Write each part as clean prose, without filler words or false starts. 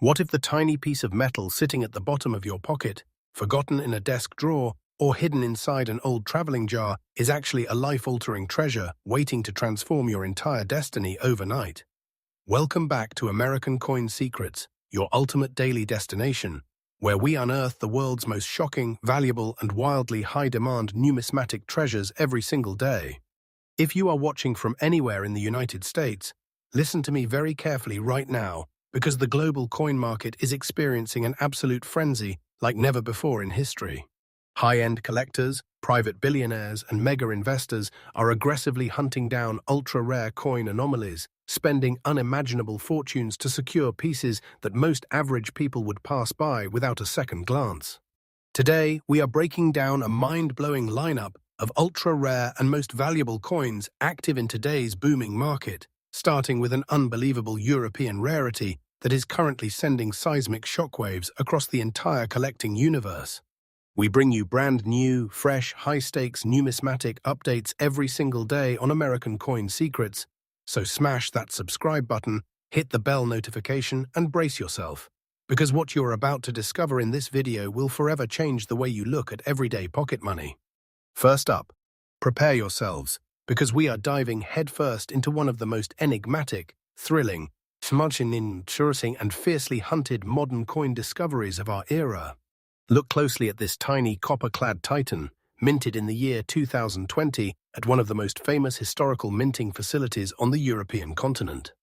What if the tiny piece of metal sitting at the bottom of your pocket, forgotten in a desk drawer, or hidden inside an old traveling jar, is actually a life-altering treasure waiting to transform your entire destiny overnight? Welcome back to American Coin Secrets, your ultimate daily destination, where we unearth the world's most shocking, valuable, and wildly high-demand numismatic treasures every single day. If you are watching from anywhere in the United States, listen to me very carefully right now, because the global coin market is experiencing an absolute frenzy like never before in history. High-end collectors, private billionaires, and mega-investors are aggressively hunting down ultra-rare coin anomalies, spending unimaginable fortunes to secure pieces that most average people would pass by without a second glance. Today, we are breaking down a mind-blowing lineup of ultra-rare and most valuable coins active in today's booming market, starting with an unbelievable European rarity that is currently sending seismic shockwaves across the entire collecting universe. We bring you brand new, fresh, high-stakes numismatic updates every single day on American Coin Secrets, so smash that subscribe button, hit the bell notification, and brace yourself, because what you're about to discover in this video will forever change the way you look at everyday pocket money. First up, prepare yourselves, because we are diving headfirst into one of the most enigmatic, thrilling, interesting, and fiercely hunted modern coin discoveries of our era. Look closely at this tiny copper-clad titan, minted in the year 2020 at one of the most famous historical minting facilities on the European continent.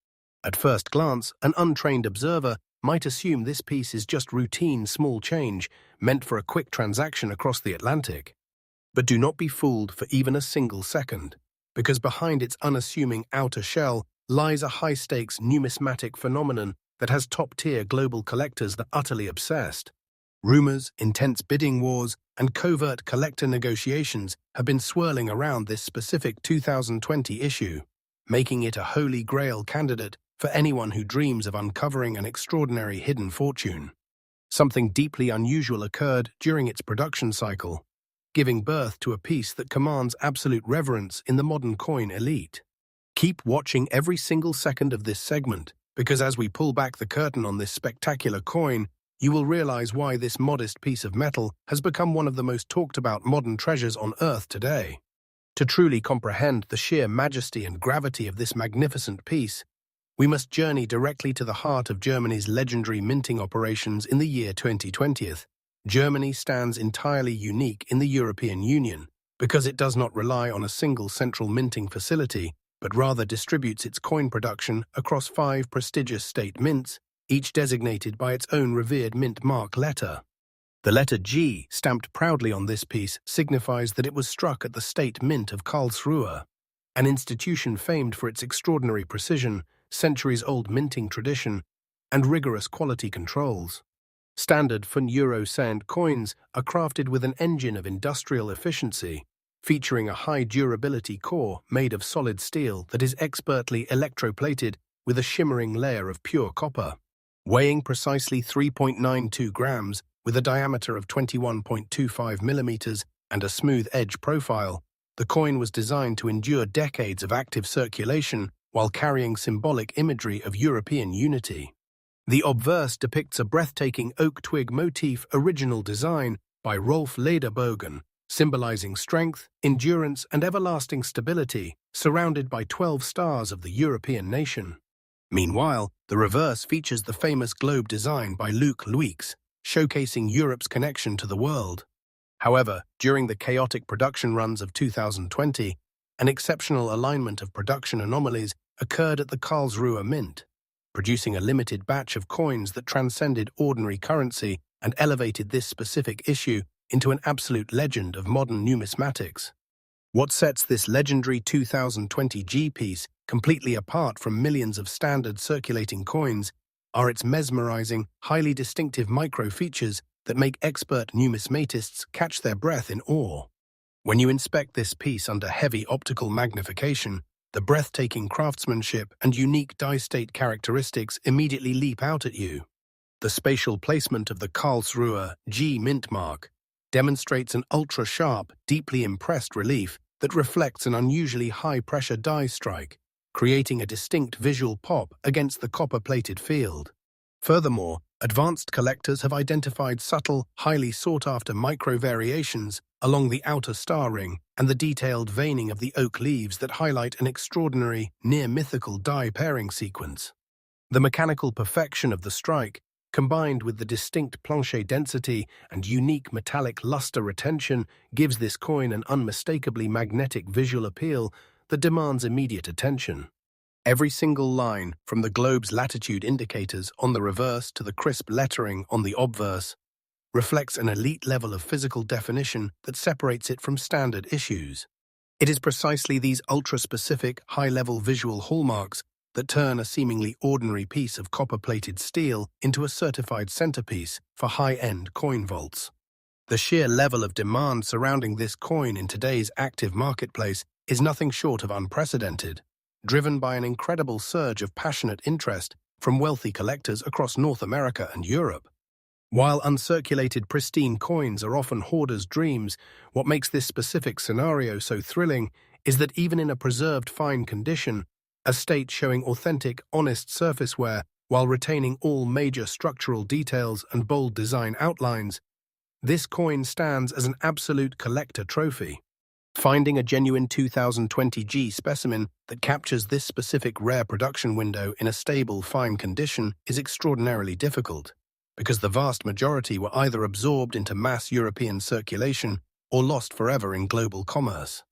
At first glance, an untrained observer might assume this piece is just routine small change meant for a quick transaction across the Atlantic. But do not be fooled for even a single second, because behind its unassuming outer shell lies a high-stakes numismatic phenomenon that has top-tier global collectors that are utterly obsessed. Rumors, intense bidding wars, and covert collector negotiations have been swirling around this specific 2020 issue, making it a holy grail candidate for anyone who dreams of uncovering an extraordinary hidden fortune. Something deeply unusual occurred during its production cycle, giving birth to a piece that commands absolute reverence in the modern coin elite. Keep watching every single second of this segment, because as we pull back the curtain on this spectacular coin, you will realize why this modest piece of metal has become one of the most talked-about modern treasures on Earth today. To truly comprehend the sheer majesty and gravity of this magnificent piece, we must journey directly to the heart of Germany's legendary minting operations in the year 2020. Germany stands entirely unique in the European Union because it does not rely on a single central minting facility, but rather distributes its coin production across 5 prestigious state mints, each designated by its own revered mint mark letter. The letter G, stamped proudly on this piece, signifies that it was struck at the State Mint of Karlsruhe, an institution famed for its extraordinary precision, centuries-old minting tradition, and rigorous quality controls. Standard Euro cent coins are crafted with an engine of industrial efficiency, featuring a high durability core made of solid steel that is expertly electroplated with a shimmering layer of pure copper. Weighing precisely 3.92 grams with a diameter of 21.25 millimeters and a smooth edge profile, the coin was designed to endure decades of active circulation while carrying symbolic imagery of European unity. The obverse depicts a breathtaking oak twig motif original design by Rolf Lederbogen, symbolizing strength, endurance, and everlasting stability, surrounded by 12 stars of the European nation. Meanwhile, the reverse features the famous globe design by Luc Louix, showcasing Europe's connection to the world. However, during the chaotic production runs of 2020, an exceptional alignment of production anomalies occurred at the Karlsruhe Mint, producing a limited batch of coins that transcended ordinary currency and elevated this specific issue into an absolute legend of modern numismatics. What sets this legendary 2020 G-piece completely apart from millions of standard circulating coins are its mesmerizing, highly distinctive micro-features that make expert numismatists catch their breath in awe. When you inspect this piece under heavy optical magnification, the breathtaking craftsmanship and unique die-state characteristics immediately leap out at you. The spatial placement of the Karlsruhe G mint mark demonstrates an ultra-sharp, deeply impressed relief that reflects an unusually high-pressure die strike, creating a distinct visual pop against the copper-plated field. Furthermore, Advanced collectors have identified subtle, highly sought-after micro-variations along the outer star ring and the detailed veining of the oak leaves that highlight an extraordinary, near-mythical die-pairing sequence. The mechanical perfection of the strike, combined with the distinct plancher density and unique metallic luster retention, gives this coin an unmistakably magnetic visual appeal that demands immediate attention. Every single line, from the globe's latitude indicators on the reverse to the crisp lettering on the obverse, reflects an elite level of physical definition that separates it from standard issues. It is precisely these ultra-specific, high-level visual hallmarks that turn a seemingly ordinary piece of copper-plated steel into a certified centerpiece for high-end coin vaults. The sheer level of demand surrounding this coin in today's active marketplace is nothing short of unprecedented, driven by an incredible surge of passionate interest from wealthy collectors across North America and Europe. While uncirculated pristine coins are often hoarders' dreams, what makes this specific scenario so thrilling is that even in a preserved fine condition, a state showing authentic, honest surface wear while retaining all major structural details and bold design outlines, this coin stands as an absolute collector trophy. Finding a genuine 2020G specimen that captures this specific rare production window in a stable, fine condition is extraordinarily difficult, because the vast majority were either absorbed into mass European circulation or lost forever in global commerce.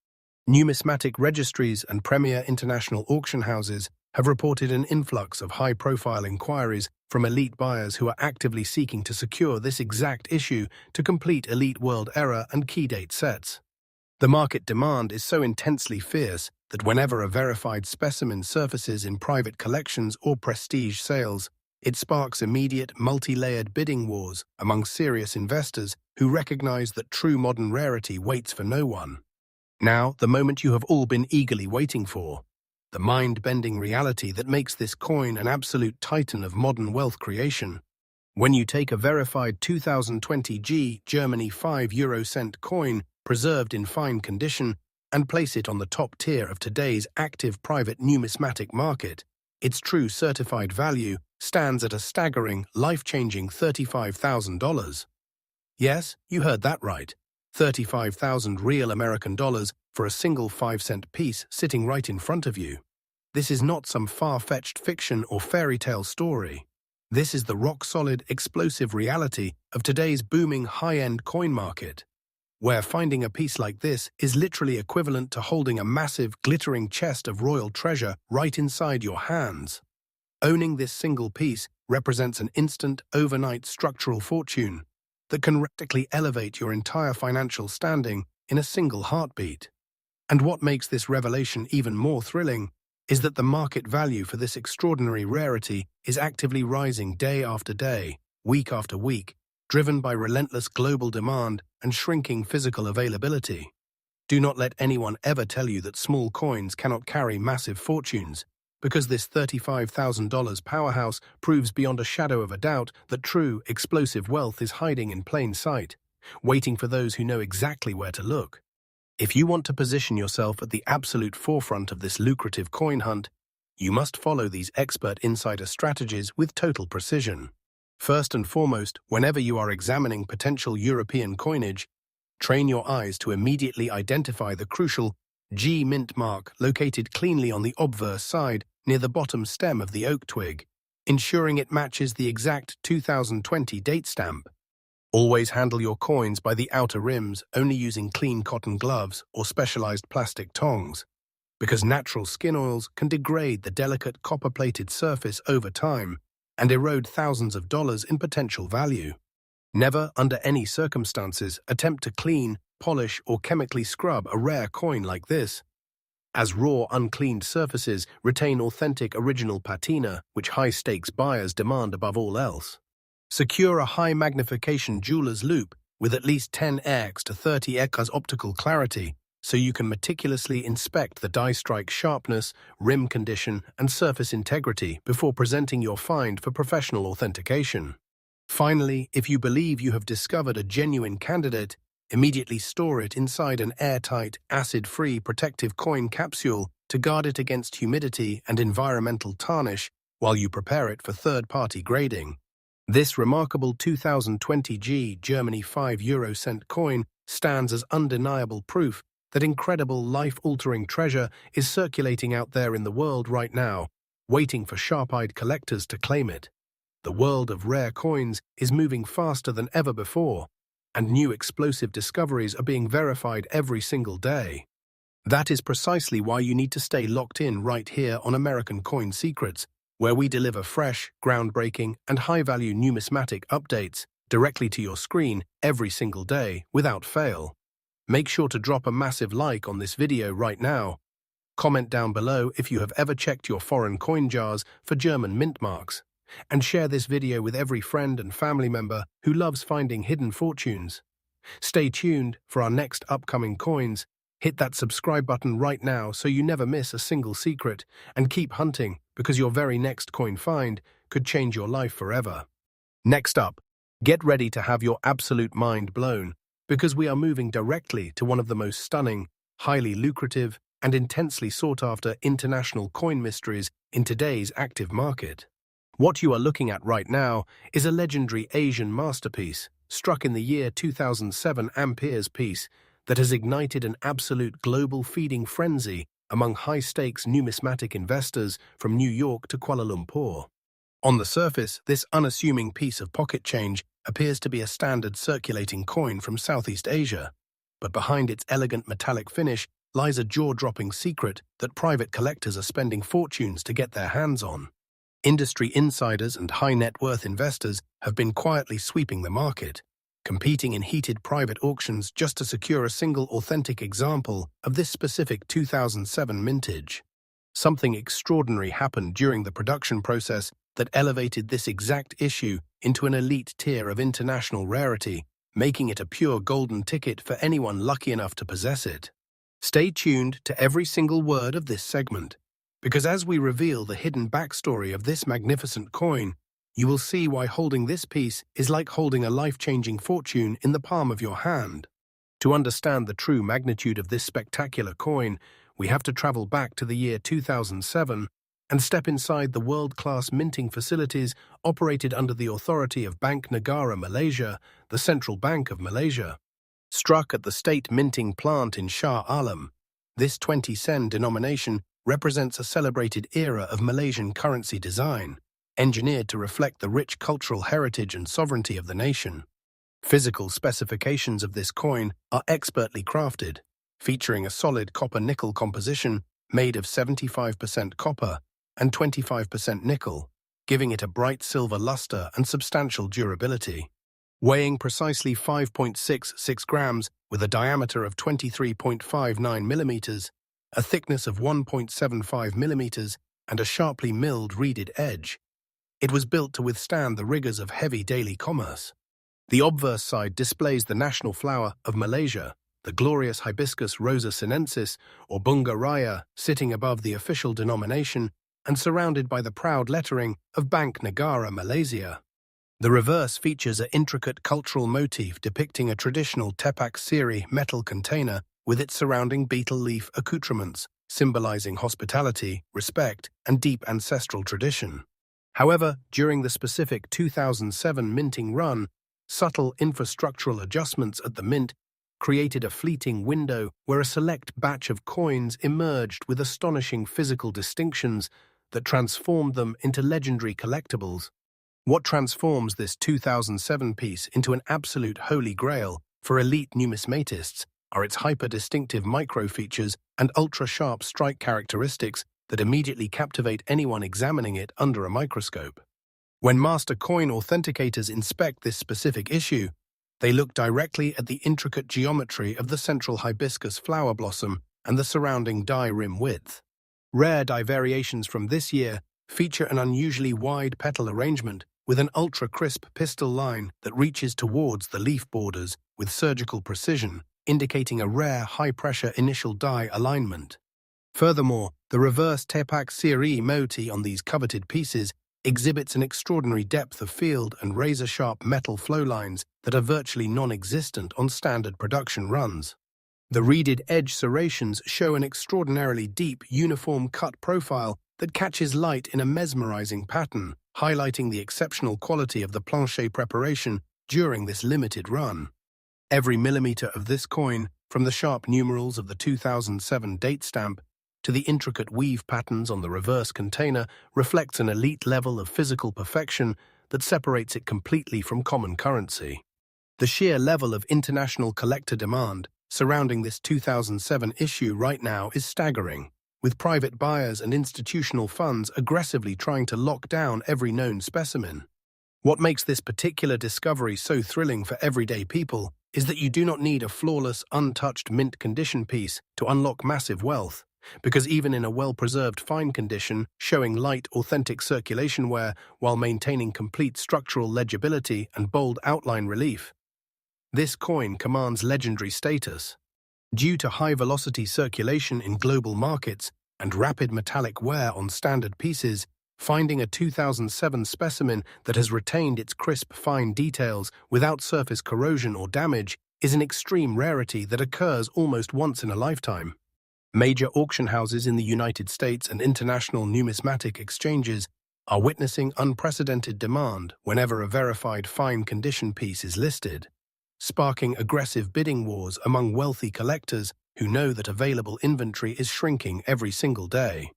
Numismatic registries and premier international auction houses have reported an influx of high-profile inquiries from elite buyers who are actively seeking to secure this exact issue to complete elite world era and key date sets. The market demand is so intensely fierce that whenever a verified specimen surfaces in private collections or prestige sales, it sparks immediate, multi-layered bidding wars among serious investors who recognize that true modern rarity waits for no one. Now, the moment you have all been eagerly waiting for, the mind-bending reality that makes this coin an absolute titan of modern wealth creation. When you take a verified 2020G Germany 5 euro cent coin preserved in fine condition and place it on the top tier of today's active private numismatic market, its true certified value stands at a staggering, life-changing $35,000. Yes, you heard that right. 35,000 real American dollars for a single 5-cent piece sitting right in front of you. This is not some far-fetched fiction or fairy tale story. This is the rock-solid, explosive reality of today's booming high-end coin market, where finding a piece like this is literally equivalent to holding a massive, glittering chest of royal treasure right inside your hands. Owning this single piece represents an instant, overnight structural fortune that can radically elevate your entire financial standing in a single heartbeat. And what makes this revelation even more thrilling is that the market value for this extraordinary rarity is actively rising day after day, week after week, driven by relentless global demand and shrinking physical availability. Do not let anyone ever tell you that small coins cannot carry massive fortunes, because this $35,000 powerhouse proves beyond a shadow of a doubt that true, explosive wealth is hiding in plain sight, waiting for those who know exactly where to look. If you want to position yourself at the absolute forefront of this lucrative coin hunt, you must follow these expert insider strategies with total precision. First and foremost, whenever you are examining potential European coinage, train your eyes to immediately identify the crucial G mint mark located cleanly on the obverse side near the bottom stem of the oak twig, ensuring it matches the exact 2020 date stamp. Always handle your coins by the outer rims, only using clean cotton gloves or specialized plastic tongs, because natural skin oils can degrade the delicate copper-plated surface over time and erode thousands of dollars in potential value. Never, under any circumstances, attempt to clean, polish, or chemically scrub a rare coin like this, as raw, uncleaned surfaces retain authentic original patina, which high-stakes buyers demand above all else. Secure a high-magnification jeweler's loupe with at least 10x to 30x optical clarity so you can meticulously inspect the die strike sharpness, rim condition, and surface integrity before presenting your find for professional authentication. Finally, if you believe you have discovered a genuine candidate, immediately store it inside an airtight, acid-free protective coin capsule to guard it against humidity and environmental tarnish while you prepare it for third-party grading. This remarkable 2020 Germany 5 euro-cent coin stands as undeniable proof that incredible life-altering treasure is circulating out there in the world right now, waiting for sharp-eyed collectors to claim it. The world of rare coins is moving faster than ever before, and new explosive discoveries are being verified every single day. That is precisely why you need to stay locked in right here on American Coin Secrets, where we deliver fresh, groundbreaking, and high-value numismatic updates directly to your screen every single day without fail. Make sure to drop a massive like on this video right now. Comment down below if you have ever checked your foreign coin jars for German mint marks, and share this video with every friend and family member who loves finding hidden fortunes. Stay tuned for our next upcoming coins. Hit that subscribe button right now so you never miss a single secret, and keep hunting because your very next coin find could change your life forever. Next up, get ready to have your absolute mind blown because we are moving directly to one of the most stunning, highly lucrative, and intensely sought-after international coin mysteries in today's active market. What you are looking at right now is a legendary Asian masterpiece struck in the year 2007 Ampere's piece that has ignited an absolute global feeding frenzy among high-stakes numismatic investors from New York to Kuala Lumpur. On the surface, this unassuming piece of pocket change appears to be a standard circulating coin from Southeast Asia, but behind its elegant metallic finish lies a jaw-dropping secret that private collectors are spending fortunes to get their hands on. Industry insiders and high-net-worth investors have been quietly sweeping the market, competing in heated private auctions just to secure a single authentic example of this specific 2007 mintage. Something extraordinary happened during the production process that elevated this exact issue into an elite tier of international rarity, making it a pure golden ticket for anyone lucky enough to possess it. Stay tuned to every single word of this segment, because as we reveal the hidden backstory of this magnificent coin, you will see why holding this piece is like holding a life-changing fortune in the palm of your hand. To understand the true magnitude of this spectacular coin, we have to travel back to the year 2007 and step inside the world-class minting facilities operated under the authority of Bank Negara Malaysia, the central bank of Malaysia. Struck at the state minting plant in Shah Alam, this 20 sen denomination represents a celebrated era of Malaysian currency design, engineered to reflect the rich cultural heritage and sovereignty of the nation. Physical specifications of this coin are expertly crafted, featuring a solid copper-nickel composition made of 75% copper and 25% nickel, giving it a bright silver luster and substantial durability. Weighing precisely 5.66 grams with a diameter of 23.59 millimeters, a thickness of 1.75 millimeters, and a sharply milled reeded edge, it was built to withstand the rigors of heavy daily commerce. The obverse side displays the national flower of Malaysia, the glorious Hibiscus rosa sinensis, or Bunga Raya, sitting above the official denomination and surrounded by the proud lettering of Bank Negara Malaysia. The reverse features an intricate cultural motif depicting a traditional Tepak Siri metal container with its surrounding beetle leaf accoutrements, symbolizing hospitality, respect, and deep ancestral tradition. However, during the specific 2007 minting run, subtle infrastructural adjustments at the mint created a fleeting window where a select batch of coins emerged with astonishing physical distinctions that transformed them into legendary collectibles. What transforms this 2007 piece into an absolute holy grail for elite numismatists are its hyper-distinctive micro-features and ultra-sharp strike characteristics that immediately captivate anyone examining it under a microscope. When master coin authenticators inspect this specific issue, they look directly at the intricate geometry of the central hibiscus flower blossom and the surrounding die rim width. Rare die variations from this year feature an unusually wide petal arrangement with an ultra-crisp pistil line that reaches towards the leaf borders with surgical precision, indicating a rare high-pressure initial die alignment. Furthermore, the reverse Tepak Siri motif on these coveted pieces exhibits an extraordinary depth of field and razor-sharp metal flow lines that are virtually non-existent on standard production runs. The reeded edge serrations show an extraordinarily deep, uniform cut profile that catches light in a mesmerizing pattern, highlighting the exceptional quality of the plancher preparation during this limited run. Every millimeter of this coin, from the sharp numerals of the 2007 date stamp to the intricate weave patterns on the reverse container, reflects an elite level of physical perfection that separates it completely from common currency. The sheer level of international collector demand surrounding this 2007 issue right now is staggering, with private buyers and institutional funds aggressively trying to lock down every known specimen. What makes this particular discovery so thrilling for everyday people is that you do not need a flawless, untouched mint condition piece to unlock massive wealth, because even in a well-preserved fine condition, showing light, authentic circulation wear while maintaining complete structural legibility and bold outline relief, this coin commands legendary status. Due to high-velocity circulation in global markets and rapid metallic wear on standard pieces, finding a 2007 specimen that has retained its crisp, fine details without surface corrosion or damage is an extreme rarity that occurs almost once in a lifetime. Major auction houses in the United States and international numismatic exchanges are witnessing unprecedented demand whenever a verified fine condition piece is listed, sparking aggressive bidding wars among wealthy collectors who know that available inventory is shrinking every single day.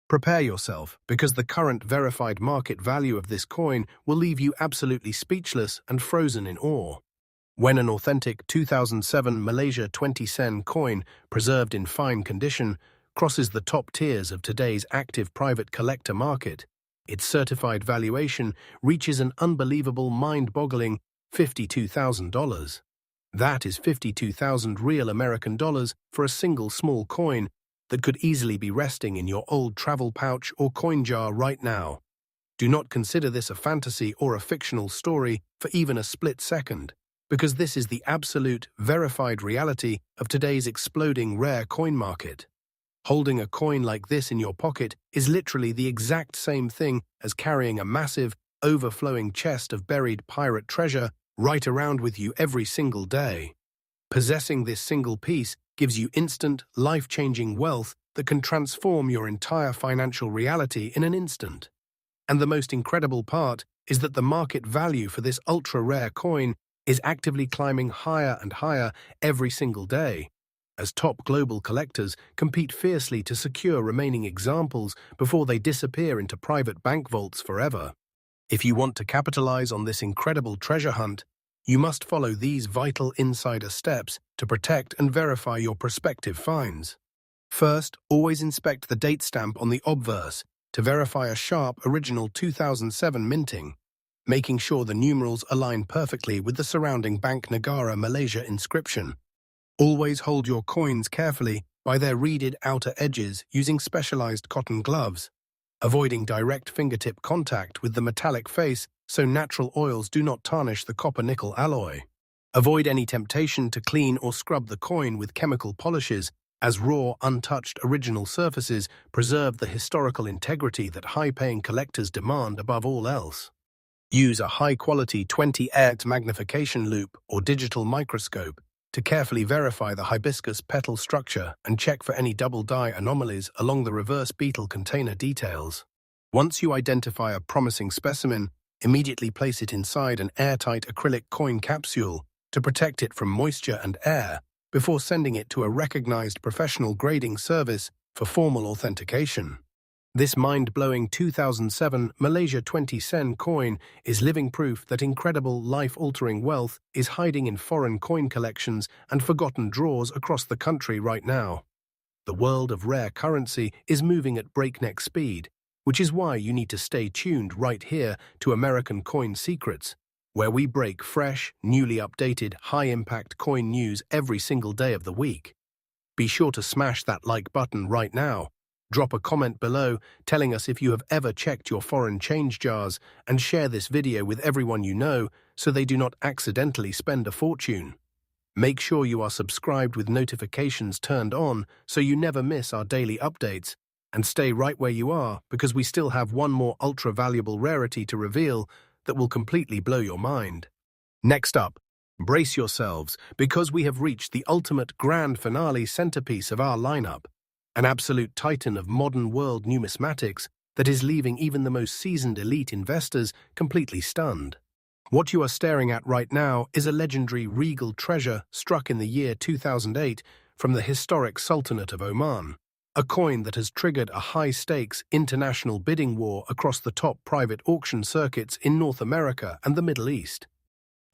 Prepare yourself, because the current verified market value of this coin will leave you absolutely speechless and frozen in awe. When an authentic 2007 Malaysia 20 sen coin, preserved in fine condition, crosses the top tiers of today's active private collector market, its certified valuation reaches an unbelievable, mind-boggling $52,000. That is 52,000 real American dollars for a single small coin that could easily be resting in your old travel pouch or coin jar right now. Do not consider this a fantasy or a fictional story for even a split second, because this is the absolute, verified reality of today's exploding rare coin market. Holding a coin like this in your pocket is literally the exact same thing as carrying a massive, overflowing chest of buried pirate treasure right around with you every single day. Possessing this single piece gives you instant, life-changing wealth that can transform your entire financial reality in an instant. And the most incredible part is that the market value for this ultra-rare coin is actively climbing higher and higher every single day, as top global collectors compete fiercely to secure remaining examples before they disappear into private bank vaults forever. If you want to capitalize on this incredible treasure hunt, you must follow these vital insider steps to protect and verify your prospective finds. First, always inspect the date stamp on the obverse to verify a sharp original 2007 minting, making sure the numerals align perfectly with the surrounding Bank Negara Malaysia inscription. Always hold your coins carefully by their reeded outer edges using specialized cotton gloves, avoiding direct fingertip contact with the metallic face so natural oils do not tarnish the copper-nickel alloy. Avoid any temptation to clean or scrub the coin with chemical polishes, as raw, untouched original surfaces preserve the historical integrity that high-paying collectors demand above all else. Use a high-quality 20x magnification loupe or digital microscope to carefully verify the hibiscus petal structure and check for any double-die anomalies along the reverse beetle container details. Once you identify a promising specimen, immediately place it inside an airtight acrylic coin capsule to protect it from moisture and air before sending it to a recognized professional grading service for formal authentication. This mind-blowing 2007 Malaysia 20 sen coin is living proof that incredible, life-altering wealth is hiding in foreign coin collections and forgotten drawers across the country right now. The world of rare currency is moving at breakneck speed, which is why you need to stay tuned right here to American Coin Secrets, where we break fresh, newly updated, high-impact coin news every single day of the week. Be sure to smash that like button right now. Drop a comment below telling us if you have ever checked your foreign change jars, and share this video with everyone you know so they do not accidentally spend a fortune. Make sure you are subscribed with notifications turned on so you never miss our daily updates, and stay right where you are because we still have one more ultra-valuable rarity to reveal that will completely blow your mind. Next up, brace yourselves because we have reached the ultimate grand finale centerpiece of our lineup, an absolute titan of modern world numismatics that is leaving even the most seasoned elite investors completely stunned. What you are staring at right now is a legendary regal treasure struck in the year 2008 from the historic Sultanate of Oman, a coin that has triggered a high-stakes international bidding war across the top private auction circuits in North America and the Middle East.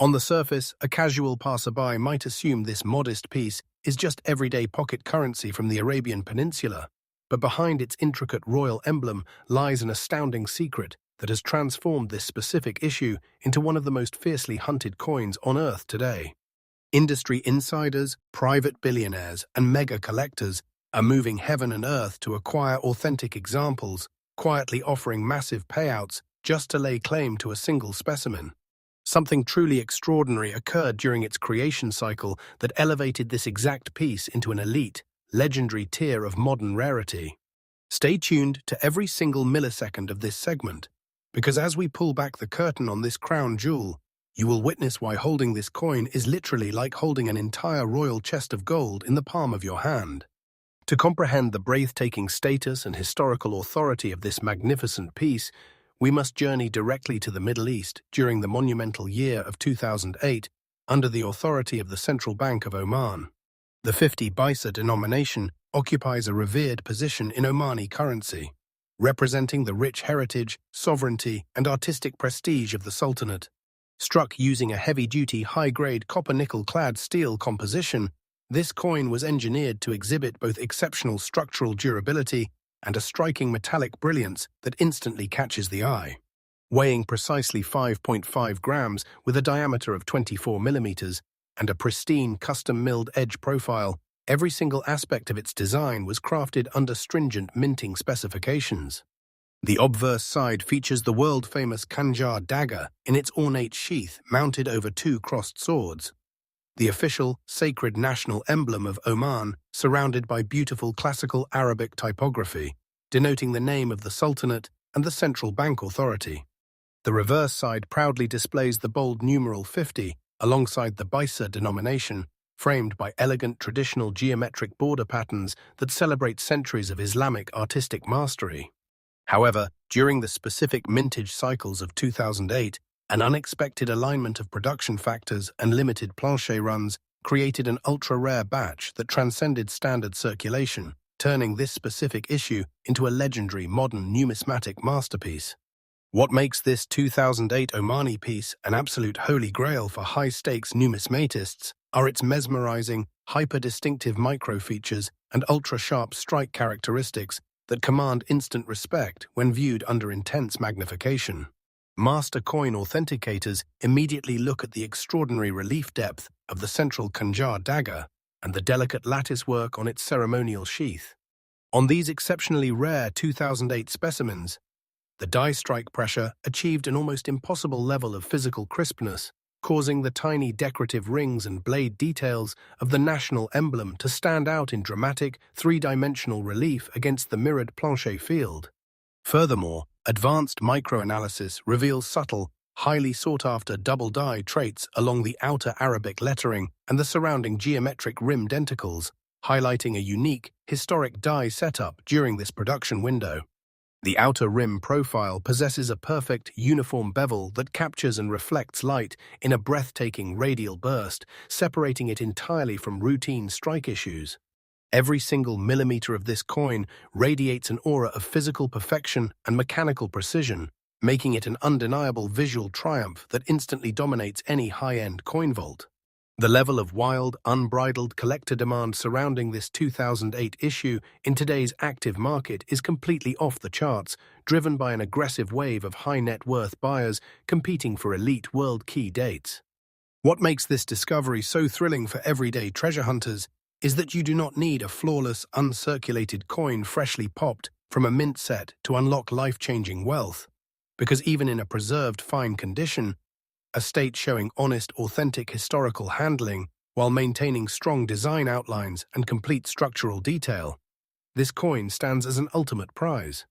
On the surface, a casual passerby might assume this modest piece is just everyday pocket currency from the Arabian Peninsula, but behind its intricate royal emblem lies an astounding secret that has transformed this specific issue into one of the most fiercely hunted coins on Earth today. Industry insiders, private billionaires, and mega collectors are moving heaven and earth to acquire authentic examples, quietly offering massive payouts just to lay claim to a single specimen. Something truly extraordinary occurred during its creation cycle that elevated this exact piece into an elite, legendary tier of modern rarity. Stay tuned to every single millisecond of this segment, because as we pull back the curtain on this crown jewel, you will witness why holding this coin is literally like holding an entire royal chest of gold in the palm of your hand. To comprehend the breathtaking status and historical authority of this magnificent piece, we must journey directly to the Middle East during the monumental year of 2008 under the authority of the Central Bank of Oman. The 50 Paisa denomination occupies a revered position in Omani currency, representing the rich heritage, sovereignty, and artistic prestige of the Sultanate. Struck using a heavy-duty, high-grade copper-nickel-clad steel composition, this coin was engineered to exhibit both exceptional structural durability and a striking metallic brilliance that instantly catches the eye. Weighing precisely 5.5 grams with a diameter of 24 millimeters and a pristine custom-milled edge profile, every single aspect of its design was crafted under stringent minting specifications. The obverse side features the world-famous Khanjar dagger in its ornate sheath mounted over two crossed swords, the official, sacred national emblem of Oman, surrounded by beautiful classical Arabic typography, denoting the name of the Sultanate and the central bank authority. The reverse side proudly displays the bold numeral 50 alongside the Paisa denomination, framed by elegant traditional geometric border patterns that celebrate centuries of Islamic artistic mastery. However, during the specific mintage cycles of 2008, an unexpected alignment of production factors and limited plancher runs created an ultra-rare batch that transcended standard circulation, turning this specific issue into a legendary modern numismatic masterpiece. What makes this 2008 Omani piece an absolute holy grail for high-stakes numismatists are its mesmerizing, hyper-distinctive micro-features and ultra-sharp strike characteristics that command instant respect when viewed under intense magnification. Master coin authenticators immediately look at the extraordinary relief depth of the central Khanjar dagger and the delicate lattice work on its ceremonial sheath. On these exceptionally rare 2008 specimens, the die strike pressure achieved an almost impossible level of physical crispness, causing the tiny decorative rings and blade details of the national emblem to stand out in dramatic, three-dimensional relief against the mirrored plancher field. Furthermore, advanced microanalysis reveals subtle, highly sought-after double die traits along the outer Arabic lettering and the surrounding geometric rim denticles, highlighting a unique, historic die setup during this production window. The outer rim profile possesses a perfect, uniform bevel that captures and reflects light in a breathtaking radial burst, separating it entirely from routine strike issues. Every single millimeter of this coin radiates an aura of physical perfection and mechanical precision, making it an undeniable visual triumph that instantly dominates any high-end coin vault. The level of wild, unbridled collector demand surrounding this 2008 issue in today's active market is completely off the charts, driven by an aggressive wave of high-net-worth buyers competing for elite world key dates. What makes this discovery so thrilling for everyday treasure hunters is that you do not need a flawless, uncirculated coin freshly popped from a mint set to unlock life-changing wealth, because even in a preserved fine condition, a state showing honest, authentic historical handling while maintaining strong design outlines and complete structural detail, this coin stands as an ultimate prize.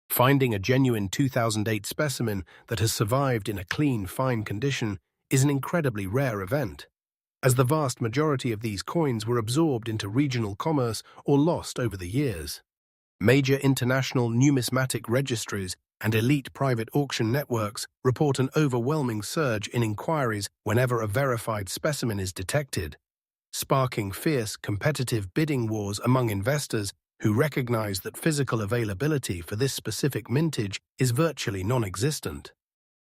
Finding a genuine 2008 specimen that has survived in a clean, fine condition is an incredibly rare event, as the vast majority of these coins were absorbed into regional commerce or lost over the years. Major international numismatic registries and elite private auction networks report an overwhelming surge in inquiries whenever a verified specimen is detected, sparking fierce competitive bidding wars among investors who recognize that physical availability for this specific mintage is virtually non-existent.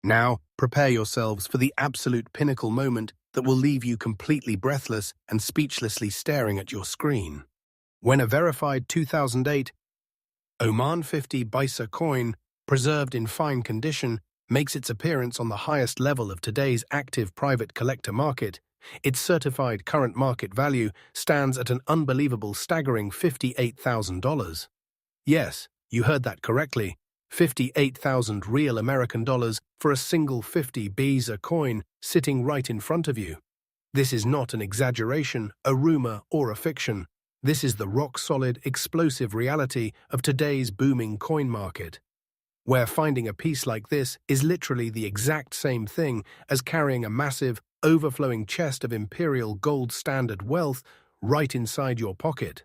Now, prepare yourselves for the absolute pinnacle moment that will leave you completely breathless and speechlessly staring at your screen. When a verified 2008 Oman 50 Paisa coin, preserved in fine condition, makes its appearance on the highest level of today's active private collector market, its certified current market value stands at an unbelievable staggering $58,000. Yes, you heard that correctly. 58,000 real American dollars for a single 50 Paisa coin sitting right in front of you. This is not an exaggeration, a rumor, or a fiction. This is the rock-solid, explosive reality of today's booming coin market, where finding a piece like this is literally the exact same thing as carrying a massive, overflowing chest of imperial gold standard wealth right inside your pocket.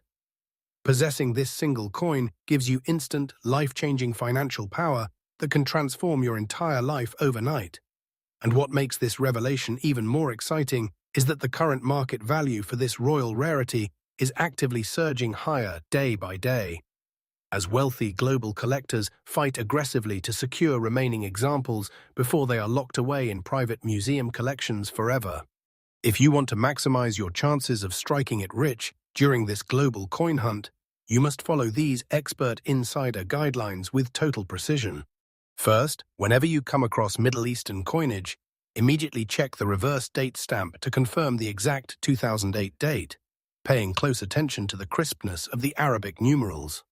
Possessing this single coin gives you instant, life-changing financial power that can transform your entire life overnight. And what makes this revelation even more exciting is that the current market value for this royal rarity is actively surging higher day by day, as wealthy global collectors fight aggressively to secure remaining examples before they are locked away in private museum collections forever. If you want to maximize your chances of striking it rich during this global coin hunt, you must follow these expert insider guidelines with total precision. First, whenever you come across Middle Eastern coinage, immediately check the reverse date stamp to confirm the exact 2008 date, paying close attention to the crispness of the Arabic numerals.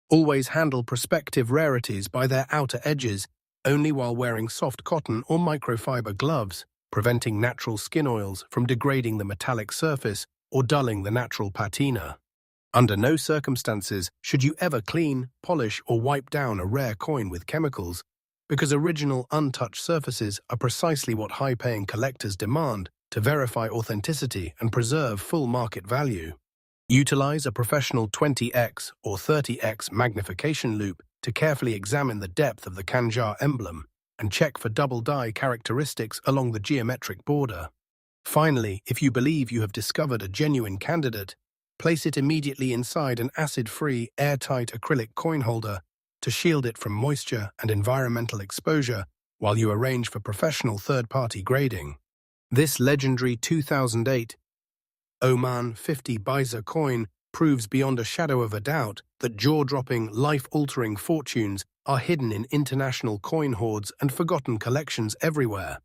Always handle prospective rarities by their outer edges, only while wearing soft cotton or microfiber gloves, preventing natural skin oils from degrading the metallic surface or dulling the natural patina. Under no circumstances should you ever clean, polish, or wipe down a rare coin with chemicals, because original, untouched surfaces are precisely what high-paying collectors demand to verify authenticity and preserve full market value. Utilize a professional 20x or 30x magnification loupe to carefully examine the depth of the Khanjar emblem and check for double die characteristics along the geometric border. Finally, if you believe you have discovered a genuine candidate, place it immediately inside an acid-free, airtight acrylic coin holder to shield it from moisture and environmental exposure while you arrange for professional third-party grading. This legendary 2008 Oman 50 Paisa coin proves beyond a shadow of a doubt that jaw-dropping, life-altering fortunes are hidden in international coin hoards and forgotten collections everywhere.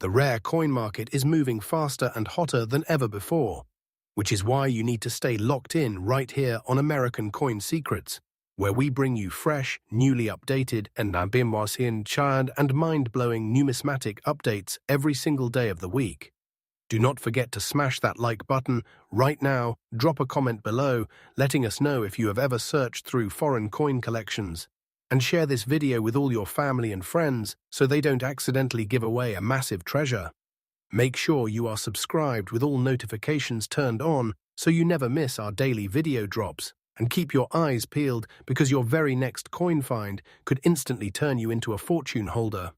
The rare coin market is moving faster and hotter than ever before, which is why you need to stay locked in right here on American Coin Secrets, where we bring you fresh, newly updated, and mind-blowing numismatic updates every single day of the week. Do not forget to smash that like button right now, drop a comment below, letting us know if you have ever searched through foreign coin collections, and share this video with all your family and friends so they don't accidentally give away a massive treasure. Make sure you are subscribed with all notifications turned on so you never miss our daily video drops, and keep your eyes peeled because your very next coin find could instantly turn you into a fortune holder.